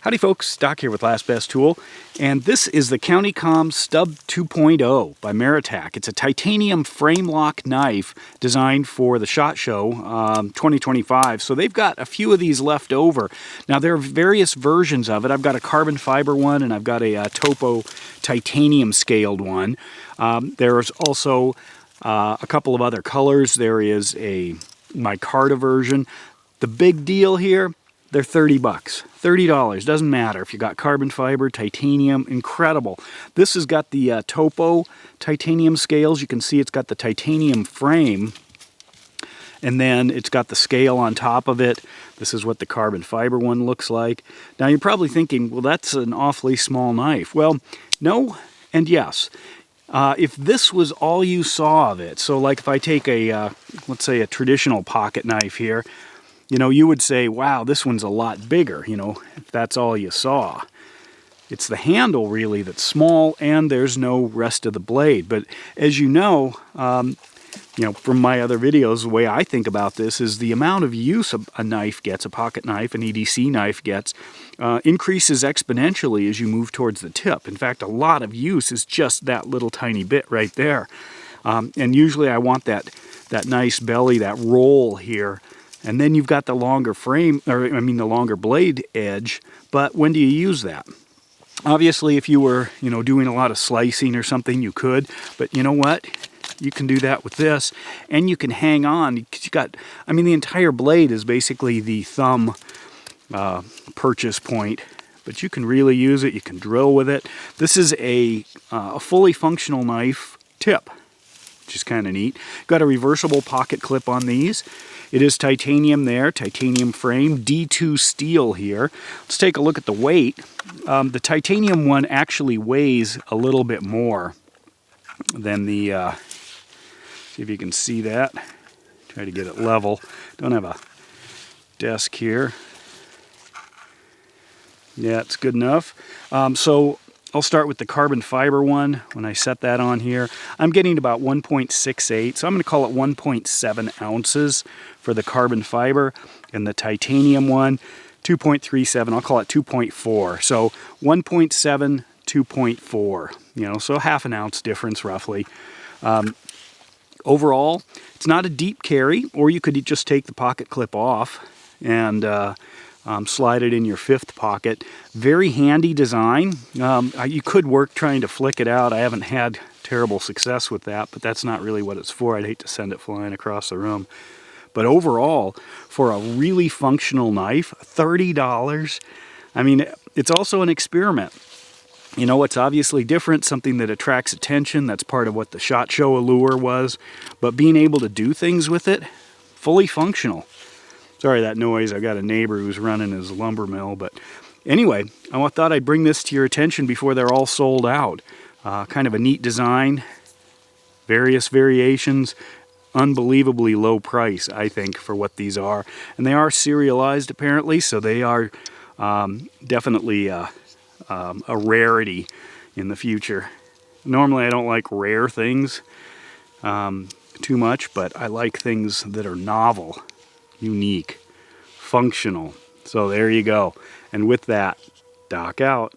Howdy folks, Doc here with Last Best Tool, and this is the CountyComm Stub 2.0 by Maratac. It's a titanium frame lock knife designed for the SHOT Show 2025, so they've got a few of these left over. Now there are various versions of it. I've got a carbon fiber one and I've got a topo titanium scaled one. There's also a couple of other colors. There is a Micarta version. The big deal here, they're 30 bucks, $30, doesn't matter if you got carbon fiber, titanium, incredible. This has got the topo titanium scales. You can see it's got the titanium frame, and then it's got the scale on top of it. This is what the carbon fiber one looks like. Now you're probably thinking, well, that's an awfully small knife. Well, no and yes. If this was all you saw of it, so like if I take a, let's say a traditional pocket knife here, you know, you would say, wow, this one's a lot bigger, you know, if that's all you saw. It's the handle really that's small, and there's no rest of the blade. But as you know from my other videos, the way I think about this is the amount of use a knife gets, a pocket knife, an EDC knife gets, increases exponentially as you move towards the tip. In fact, a lot of use is just that little tiny bit right there. And usually I want that nice belly, that roll here. And then you've got the longer frame, or I mean the longer blade edge, but when do you use that? Obviously, if you were, doing a lot of slicing or something, you could, but you know what? You can do that with this, and you can hang on, because you got, the entire blade is basically the thumb purchase point, but you can really use it, you can drill with it. This is a fully functional knife tip, which is kind of neat. Got a reversible pocket clip on these. It is titanium there, titanium frame, D2 steel here. Let's take a look at the weight. The titanium one actually weighs a little bit more than the, see if you can see that. Try to get it level. Don't have a desk here. Yeah, it's good enough. So I'll start with the carbon fiber one. When I set that on here, I'm getting about 1.68, so I'm going to call it 1.7 ounces for the carbon fiber, and the titanium one, 2.37. I'll call it 2.4. So 1.7, 2.4. So half an ounce difference roughly. Overall, it's not a deep carry, or you could just take the pocket clip off and slide it in your fifth pocket. Very handy design. You could work trying to flick it out. I haven't had terrible success with that, but that's not really what it's for. I'd hate to send it flying across the room. But overall, for a really functional knife, $30, it's also an experiment. It's obviously different, something that attracts attention. That's part of what the SHOT Show allure was. But being able to do things with it, fully functional. Sorry that noise, I got a neighbor who's running his lumber mill, but anyway, I thought I'd bring this to your attention before they're all sold out. Kind of a neat design, various variations, unbelievably low price, I think, for what these are. And they are serialized apparently, so they are definitely a rarity in the future. Normally I don't like rare things too much, but I like things that are novel, unique, functional. So there you go. And with that, Doc out.